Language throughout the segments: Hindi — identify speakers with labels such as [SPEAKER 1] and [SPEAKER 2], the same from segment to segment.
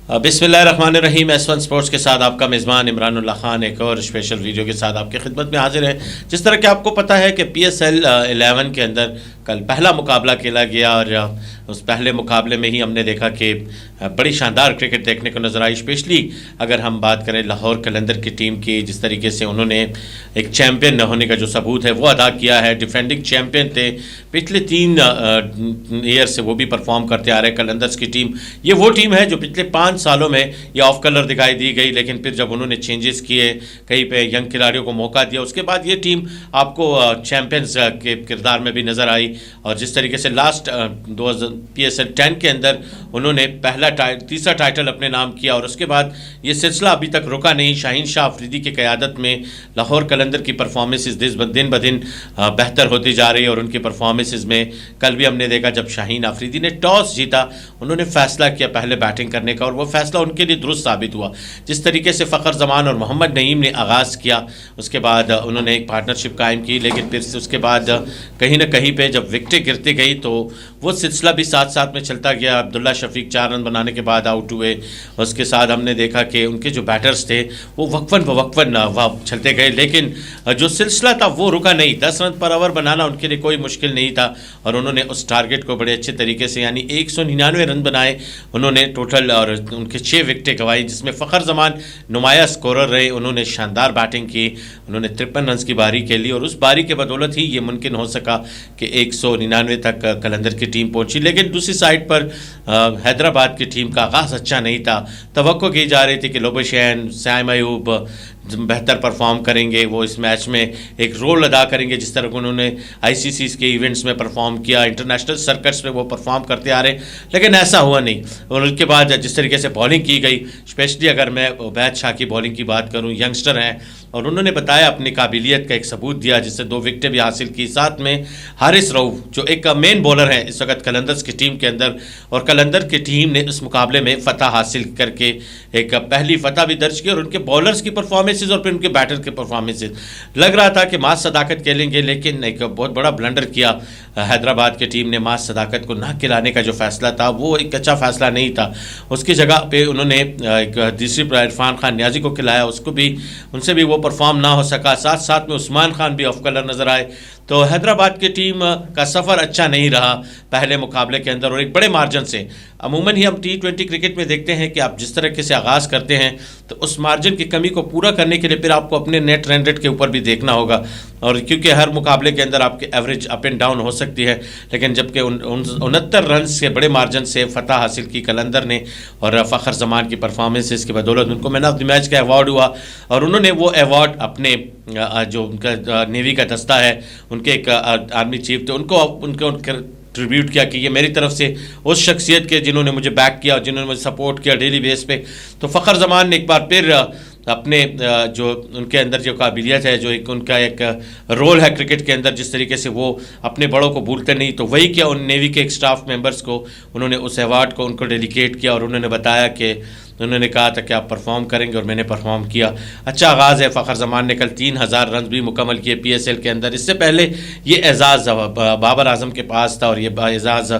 [SPEAKER 1] बिस्मिल्लाहिर्रहमानिर्रहीम। S1 स्पोर्ट्स के साथ आपका मेज़बान इमरानुल्लाह खान एक और स्पेशल वीडियो के साथ आपकी खिदमत में हाजिर है। जिस तरह कि आपको पता है कि PSL 11 के अंदर कल पहला मुकाबला खेला गया और उस पहले मुकाबले में ही हमने देखा कि बड़ी शानदार क्रिकेट देखने को नज़र आई। स्पेशली अगर हम बात करें लाहौर कलंदर की टीम की, जिस तरीके से उन्होंने एक चैम्पियन होने का जो सबूत है वो अदा किया है। डिफेंडिंग चैम्पियन थे पिछले 3 ईयर से, वो भी परफॉर्म करते आ रहे हैं। कलंदर्स की टीम ये वो टीम है जो पिछले 5 सालों में ये ऑफ कलर दिखाई दी गई, लेकिन फिर जब उन्होंने चेंजेस किए, कहीं पे यंग खिलाड़ियों को मौका दिया, उसके बाद ये टीम आपको चैम्पियंस के किरदार में भी नज़र आई। और जिस तरीके से लास्ट PSL 10 के अंदर उन्होंने तीसरा टाइटल अपने नाम किया और उसके बाद ये सिलसिला अभी तक रुका नहीं। शाहीन शाह अफरीदी की क़यादत में लाहौर कलंदर की परफॉर्मेंसेस दिन ब दिन बेहतर होती जा रही है। और उनकी परफॉर्मेंसेस में कल भी हमने देखा जब शाहीन अफरीदी ने टॉस जीता, उन्होंने फैसला किया पहले बैटिंग करने का और वो फैसला उनके लिए दुरुस्त साबित हुआ। जिस तरीके से फ़खर जमान और मोहम्मद नईम ने आगाज़ किया, उसके बाद उन्होंने एक पार्टनरशिप कायम की, लेकिन फिर से उसके बाद कहीं ना कहीं पे जब विकेटें गिरती गई तो वो सिलसिला भी साथ साथ में चलता गया। अब्दुल्ला शफीक 4 रन बनाने के बाद आउट हुए। उसके साथ हमने देखा कि उनके जो बैटर्स थे वो वक्फन वह चलते गए, लेकिन जो सिलसिला था वो रुका नहीं। 10 रन पर ओवर बनाना उनके लिए कोई मुश्किल नहीं था और उन्होंने उस टारगेट को बड़े अच्छे तरीके से, यानी 199 रन बनाए उन्होंने टोटल, और उनके 6 विकेटें गंवाई, जिसमें फ़खर जमान नुमाया स्कोरर रहे। उन्होंने शानदार बैटिंग की, उन्होंने 53 रन की बारी खेली और उस बारी के बदौलत ही ये मुमकिन हो सका कि 199 तक कलंदर की टीम पहुंची। लेकिन दूसरी साइड पर हैदराबाद की टीम का आगाज़ अच्छा नहीं था। तवक्को की जा रही थी कि लोबोशैन, सैम अयूब बेहतर परफॉर्म करेंगे, वो इस मैच में एक रोल अदा करेंगे जिस तरह उन्होंने ICC के इवेंट्स में परफॉर्म किया, इंटरनेशनल सर्कट्स में वो परफॉर्म करते आ रहे, लेकिन ऐसा हुआ नहीं। और उसके बाद जिस तरीके से बॉलिंग की गई, स्पेशली अगर मैं उबैद शाह की बॉलिंग की बात करूं, यंगस्टर हैं और उन्होंने बताया अपनी काबिलियत का एक सबूत दिया, जिससे 2 विकेटें भी हासिल की। साथ में हारिस रऊफ जो एक मेन बॉलर है इस वक्त कलंदर्स की टीम के अंदर, और कलंदर की टीम ने इस मुकाबले में फ़तह हासिल करके एक पहली फ़तह भी दर्ज की। और उनके बॉलर्स की परफॉर्मेंसेज और फिर उनके बैटर के परफॉर्मेंसेज, लग रहा था कि मास सदाकत खेलेंगे, लेकिन एक बहुत बड़ा ब्लंडर किया हैदराबाद की टीम ने। मास सदाकत को ना खिलाने का जो फैसला था वो एक अच्छा फैसला नहीं था। उसकी जगह पे उन्होंने एक दूसरी इरफान खान न्याजी को खिलाया, उसको भी, उनसे भी वो परफॉर्म ना हो सका। साथ साथ में उस्मान खान भी ऑफ कलर नज़र आए। तो हैदराबाद की टीम का सफ़र अच्छा नहीं रहा पहले मुकाबले के अंदर और एक बड़े मार्जिन से। अमूमन ही हम T20 क्रिकेट में देखते हैं कि आप जिस तरीके से आगाज़ करते हैं तो उस मार्जिन की कमी को पूरा करने के लिए फिर आपको अपने नेट रन रेट के ऊपर भी देखना होगा। और क्योंकि हर मुकाबले के अंदर आपके एवरेज अप एंड डाउन हो सकती है, लेकिन जबकि 69 रन के बड़े मार्जिन से फ़तह हासिल की कलंदर ने और फ़खर जमान की परफॉर्मेंसेस की बदौलत उनको मैन ऑफ द मैच का अवार्ड हुआ। और उन्होंने वो अवार्ड अपने जो उनका नेवी का दस्ता है, उनके एक आर्मी चीफ थे, उनको ट्रिब्यूट किया कि ये मेरी तरफ से उस शख्सियत के जिन्होंने मुझे बैक किया और जिन्होंने मुझे सपोर्ट किया डेली बेस पे। तो फ़खर जमान ने एक बार फिर अपने जो उनके अंदर जो काबिलियत है, जो एक उनका एक रोल है क्रिकेट के अंदर, जिस तरीके से वो अपने बड़ों को भूलते नहीं, तो वही किया। उन नेवी के एक स्टाफ मेंबर्स को उन्होंने उस अवार्ड को उनको डेडिकेट किया और उन्होंने बताया कि उन्होंने कहा था कि आप परफॉर्म करेंगे और मैंने परफॉर्म किया। अच्छा आगाज़ है। फ़खर जमान ने कल 3000 रन भी मुकम्मल किए PSL के अंदर। इससे पहले ये एजाज़ बाबर आजम के पास था और ये एजाज़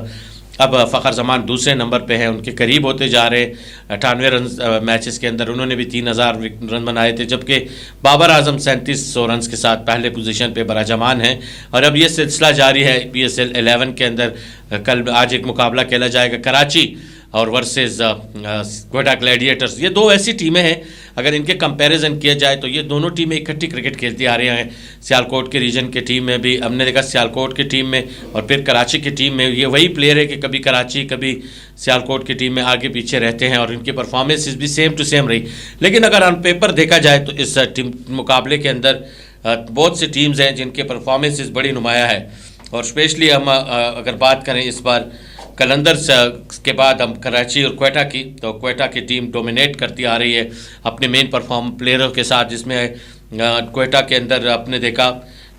[SPEAKER 1] अब फ़खर जमान दूसरे नंबर पे हैं, उनके करीब होते जा रहे। 98 रन मैचेस के अंदर उन्होंने भी 3000 रन बनाए थे, जबकि बाबर आजम 3700 रन के साथ पहले पोजीशन पे बराजमान हैं। और अब ये सिलसिला जारी है PSL 11 के अंदर। कल आज एक मुकाबला खेला जाएगा कराची और वर्सेस क्वेटा ग्लैडिएटर्स। ये 2 ऐसी टीमें हैं, अगर इनके कंपैरिजन किया जाए तो ये दोनों टीमें इकट्ठी क्रिकेट खेलती आ रही हैं। सियालकोट के रीजन की टीम में भी हमने देखा, सियालकोट की टीम में और फिर कराची की टीम में ये वही प्लेयर है कि कभी कराची कभी सियालकोट की टीम में आगे पीछे रहते हैं और इनकी परफॉर्मेंसेस भी सेम टू सेम रही। लेकिन अगर ऑन पेपर देखा जाए तो इस टीम मुकाबले के अंदर बहुत सी टीम्स हैं जिनके परफॉर्मेंसेस बड़ी नुमाया है। और स्पेशली हम अगर बात करें इस बार कलंदर के बाद हम कराची और क्वेटा की, तो क्वेटा की टीम डोमिनेट करती आ रही है अपने मेन परफॉर्म प्लेयरों के साथ, जिसमें क्वेटा के अंदर आपने देखा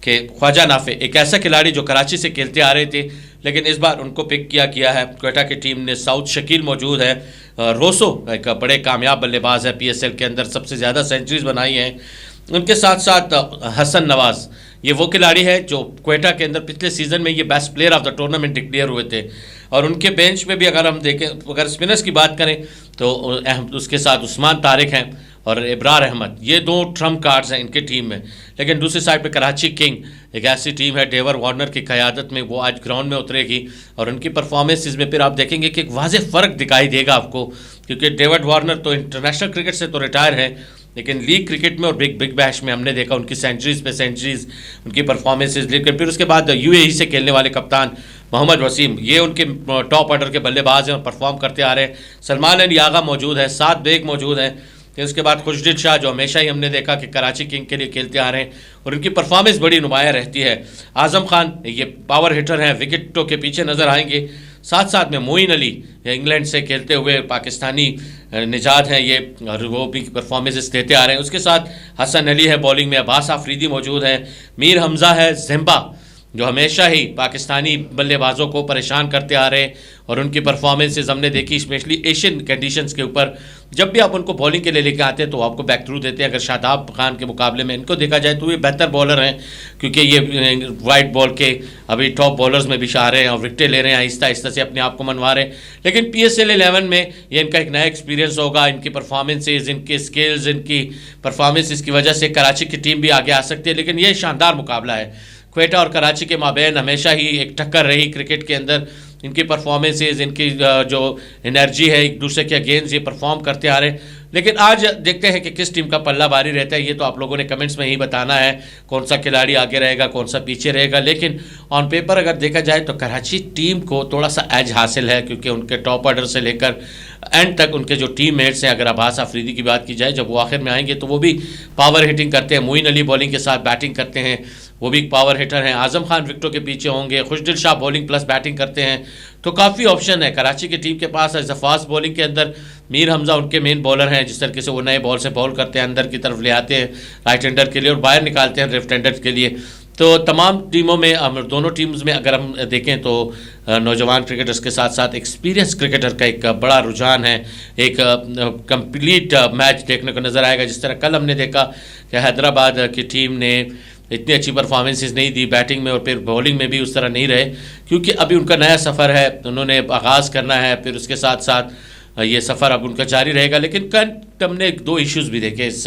[SPEAKER 1] कि ख्वाजा नाफे एक ऐसा खिलाड़ी जो कराची से खेलते आ रहे थे, लेकिन इस बार उनको पिक किया है। क्वेटा की टीम ने साउथ शकील मौजूद है, रोसो एक बड़े कामयाब बल्लेबाज है, PSL के अंदर सबसे ज़्यादा सेंचुरीज बनाई हैं। उनके साथ साथ हसन नवाज़, ये वो खिलाड़ी है जो क्वेटा के अंदर पिछले सीज़न में ये best player of the tournament declare हुए थे और उनके बेंच में भी अगर हम देखें, अगर स्पिनर्स की बात करें तो उसके साथ उस्मान तारिक हैं और इब्रार अहमद, ये दो ट्रम्प कार्ड्स हैं इनके टीम में। लेकिन दूसरी साइड पे कराची किंग एक ऐसी टीम है, डेवर वार्नर की क़यादत में, वो आज ग्राउंड में उतरेगी और उनकी परफॉर्मेंसेज में फिर आप देखेंगे कि एक वाज़ेह फ़र्क दिखाई देगा आपको, क्योंकि डेविड वार्नर तो इंटरनेशनल क्रिकेट से तो रिटायर है, लेकिन लीग क्रिकेट में और बिग बैश में हमने देखा उनकी सेंचुरीज पे सेंचुरीज, उनकी परफॉर्मेंसेज। लेकिन फिर उसके बाद यूएई से खेलने वाले कप्तान मोहम्मद वसीम, ये उनके टॉप ऑर्डर के बल्लेबाज हैं और परफॉर्म करते आ रहे हैं। सलमान अली आगा मौजूद है, साद बेग मौजूद हैं। फिर उसके बाद खुशदिल शाह, जो हमेशा ही हमने देखा कि कराची किंग के लिए खेलते आ रहे हैं और उनकी परफॉर्मेंस बड़ी नुमाया रहती है। आज़म खान, ये पावर हिटर हैं, विकेटों के पीछे नज़र आएंगे। साथ साथ में मोइन अली, इंग्लैंड से खेलते हुए पाकिस्तानी निजात हैं ये, और वो भी परफॉर्मेंसेस देते आ रहे हैं। उसके साथ हसन अली है बॉलिंग में, अब्बास आफरीदी मौजूद है, मीर हमज़ा है, ज़िम्बा जो हमेशा ही पाकिस्तानी बल्लेबाजों को परेशान करते आ रहे हैं और उनकी परफॉर्मेंसेज हमने देखी, स्पेशली एशियन कंडीशंस के ऊपर। जब भी आप उनको बॉलिंग के लिए लेके आते हैं तो आपको बैक थ्रू देते हैं। अगर शादाब खान के मुकाबले में इनको देखा जाए तो ये बेहतर बॉलर हैं, क्योंकि ये वाइट बॉल के अभी टॉप बॉलर्स में भी आ रहे हैं और विकटें ले रहे हैं, आहिस्ता आहिस्ता से अपने आप को मनवा रहे हैं। लेकिन PSL 11 में ये इनका एक नया एक्सपीरियंस होगा। इनकी परफॉर्मेंसेज, इनके स्किल्स, इनकी परफॉर्मेंसेज की वजह से कराची की टीम भी आगे आ सकती है। लेकिन ये शानदार मुकाबला है। क्वेटा और कराची के माबैन हमेशा ही एक टक्कर रही क्रिकेट के अंदर। इनकी परफॉर्मेंसेज, इनकी जो एनर्जी है, एक दूसरे के अगेंस्ट ये परफॉर्म करते आ रहे हैं। लेकिन आज देखते हैं कि किस टीम का पल्ला भारी रहता है। ये तो आप लोगों ने कमेंट्स में ही बताना है, कौन सा खिलाड़ी आगे रहेगा, कौन सा पीछे रहेगा। लेकिन ऑन पेपर अगर देखा जाए तो कराची टीम को थोड़ा सा एज हासिल है, क्योंकि उनके टॉप ऑर्डर से लेकर एंड तक उनके जो टीम मेट्स हैं, अगर अब्बास आफरीदी की बात की जाए, जब वो आखिर में आएंगे तो वो भी पावर हिटिंग करते हैं। मोइन अली बॉलिंग के साथ बैटिंग करते हैं, वो भी पावर हिटर हैं। आज़म खान विकेटों के पीछे होंगे, खुशदिल शाह बॉलिंग प्लस बैटिंग करते हैं। तो काफ़ी ऑप्शन है कराची की टीम के पास। एज फास्ट बॉलिंग के अंदर मीर हमज़ा उनके मेन बॉलर हैं, जिस तरीके से वो नए बॉल से बॉल करते हैं, अंदर की तरफ ले आते हैं राइट हैंडर के लिए और बाहर निकालते हैं लेफ्ट हैंडर के लिए। तो तमाम टीमों में, हम दोनों टीम्स में अगर हम देखें तो नौजवान क्रिकेटर्स के साथ साथ एक्सपीरियंस क्रिकेटर का एक बड़ा रुझान है। एक कंप्लीट मैच देखने को नज़र आएगा। जिस तरह कल हमने देखा कि हैदराबाद की टीम ने इतनी अच्छी परफॉर्मेंसेस नहीं दी बैटिंग में और फिर बॉलिंग में भी उस तरह नहीं रहे, क्योंकि अभी उनका नया सफ़र है, उन्होंने आगाज़ करना है। फिर उसके साथ साथ ये सफ़र अब उनका जारी रहेगा। लेकिन कल हमने दो इश्यूज़ भी देखे इस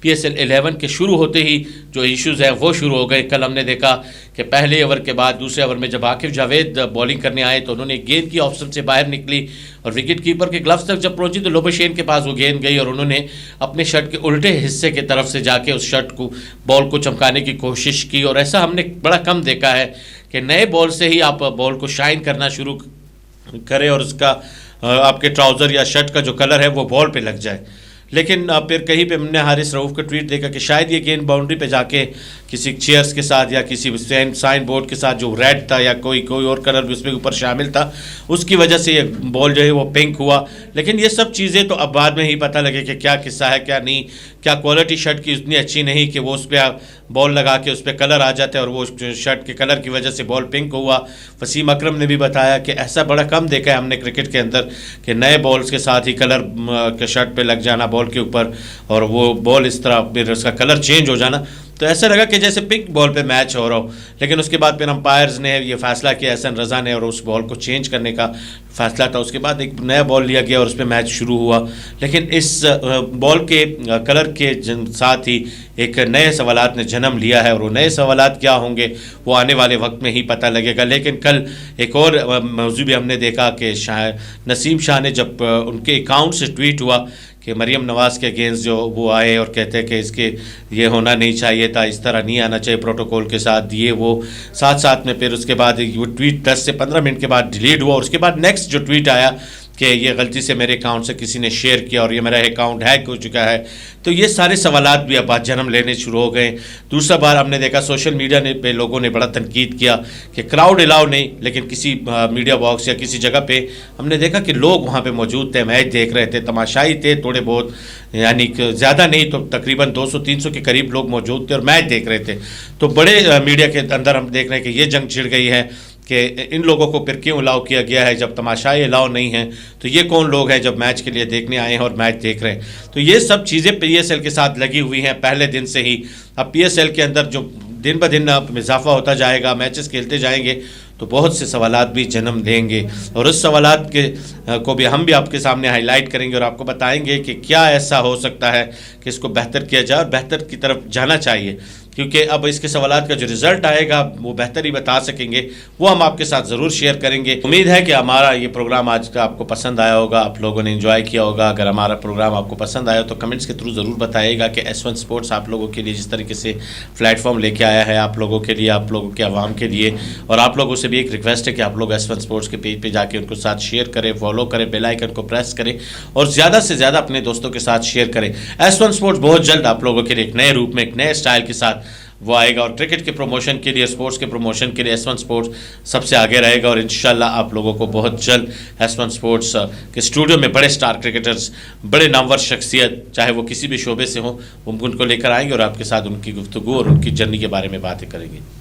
[SPEAKER 1] PSL 11 के शुरू होते ही। जो इश्यूज़ हैं वो शुरू हो गए। कल हमने देखा कि पहले ओवर के बाद दूसरे ओवर में जब आकिब जावेद बॉलिंग करने आए तो उन्होंने गेंद की ऑप्शन से बाहर निकली और विकेट कीपर के ग्लव्स तक जब पहुंची तो लोबोशेन के पास वो गेंद गई और उन्होंने अपने शर्ट के उल्टे हिस्से की तरफ से जाके उस शर्ट को, बॉल को चमकाने की कोशिश की। और ऐसा हमने बड़ा कम देखा है कि नए बॉल से ही आप बॉल को शाइन करना शुरू करें और उसका आपके ट्राउज़र या शर्ट का जो कलर है वो बॉल पे लग जाए। लेकिन फिर कहीं पे हमने हारिस रऊफ़ का ट्वीट देखा कि शायद ये गेंद बाउंड्री पे जाके किसी चेयर्स के साथ या किसी साइन बोर्ड के साथ जो रेड था या कोई और कलर भी उसमें ऊपर शामिल था, उसकी वजह से ये बॉल जो है वो पिंक हुआ। लेकिन ये सब चीज़ें तो अब बाद में ही पता लगे कि क्या किस्सा है क्या नहीं। क्या क्वालिटी शर्ट की उतनी अच्छी नहीं कि वो उस पर बॉल लगा के उस पर कलर आ जाता है और वो शर्ट के कलर की वजह से बॉल पिंक हुआ। वसीम अकरम ने भी बताया कि ऐसा बड़ा कम देखा है हमने क्रिकेट के अंदर कि नए बॉल्स के साथ ही कलर के शर्ट पे लग जाना बॉल के ऊपर और वो बॉल इस तरह फिर उसका कलर चेंज हो जाना। तो ऐसा लगा कि जैसे पिंक बॉल पे मैच हो रहा हो। लेकिन उसके बाद फिर अंपायर्स ने ये फैसला किया, एहसन रज़ा ने, और उस बॉल को चेंज करने का फैसला था। उसके बाद एक नया बॉल लिया गया और उस पर मैच शुरू हुआ। लेकिन इस बॉल के कलर के साथ ही एक नए सवालात ने जन्म लिया है और वो नए सवालात क्या होंगे वो आने वाले वक्त में ही पता लगेगा। लेकिन कल एक और मौजू भी हमने देखा कि नसीम शाह ने जब उनके अकाउंट से ट्वीट हुआ कि मरियम नवाज़ के अगेंस्ट जो वो आए और कहते हैं कि इसके ये होना नहीं चाहिए था, इस तरह नहीं आना चाहिए प्रोटोकॉल के साथ, ये वो साथ साथ में फिर उसके बाद वो ट्वीट 10 से 15 मिनट के बाद डिलीट हुआ। और उसके बाद नेक्स्ट जो ट्वीट आया कि ये गलती से मेरे अकाउंट से किसी ने शेयर किया और ये मेरा अकाउंट हैक हो चुका है। तो ये सारे सवालात भी अब जन्म लेने शुरू हो गए। दूसरा बार हमने देखा सोशल मीडिया ने पे लोगों ने बड़ा तनकीद किया कि क्राउड अलाउ नहीं, लेकिन किसी मीडिया बॉक्स या किसी जगह पे हमने देखा कि लोग वहाँ पे मौजूद थे, मैच देख रहे थे, तमाशाई थे थोड़े बहुत, यानी ज़्यादा नहीं तो तकरीबन 200-300 के करीब लोग मौजूद थे और मैच देख रहे थे। तो बड़े मीडिया के अंदर हम देख रहे हैं कि ये जंग छिड़ गई है कि इन लोगों को फिर क्यों अलाउ किया गया है जब तमाशाई अलाउ नहीं है। तो ये कौन लोग हैं जब मैच के लिए देखने आए हैं और मैच देख रहे हैं। तो ये सब चीज़ें PSL के साथ लगी हुई हैं पहले दिन से ही। अब PSL के अंदर जो दिन ब दिन इजाफा होता जाएगा, मैचेस खेलते जाएंगे, तो बहुत से सवालात भी जन्म देंगे, और उस सवालात के को भी हम भी आपके सामने हाईलाइट करेंगे और आपको बताएंगे कि क्या ऐसा हो सकता है कि इसको बेहतर किया जाए और बेहतर की तरफ जाना चाहिए, क्योंकि अब इसके सवालात का जो रिज़ल्ट आएगा वो बेहतर ही बता सकेंगे, वो हम आपके साथ ज़रूर शेयर करेंगे। उम्मीद है कि हमारा ये प्रोग्राम आज का आपको पसंद आया होगा, आप लोगों ने एंजॉय किया होगा। अगर हमारा प्रोग्राम आपको पसंद आया तो कमेंट्स के थ्रू ज़रूर बताइएगा कि S1 स्पोर्ट्स आप लोगों के लिए जिस तरीके से प्लेटफॉर्म लेके आया है, आप लोगों के लिए, आप लोगों के आवाम के लिए, और आप लोगों से भी एक रिक्वेस्ट है कि आप लोग S1 स्पोर्ट्स के पेज पे जाके उनको साथ शेयर करें, फॉलो करें, बेल आइकन को प्रेस करें और ज़्यादा से ज़्यादा अपने दोस्तों के साथ शेयर करें। S1 स्पोर्ट्स बहुत जल्द आप लोगों के लिए एक नए रूप में, एक नए स्टाइल के साथ वो आएगा, और क्रिकेट के प्रमोशन के लिए, स्पोर्ट्स के प्रमोशन के लिए S1 स्पोर्ट्स सबसे आगे रहेगा। और इंशाल्लाह आप लोगों को बहुत जल्द S1 स्पोर्ट्स के स्टूडियो में बड़े स्टार क्रिकेटर्स, बड़े नामवर शख्सियत, चाहे वो किसी भी शोबे से हों, उनको लेकर आएंगे और आपके साथ उनकी गुफ्तगू और उनकी जर्नी के बारे में बातें करेंगे।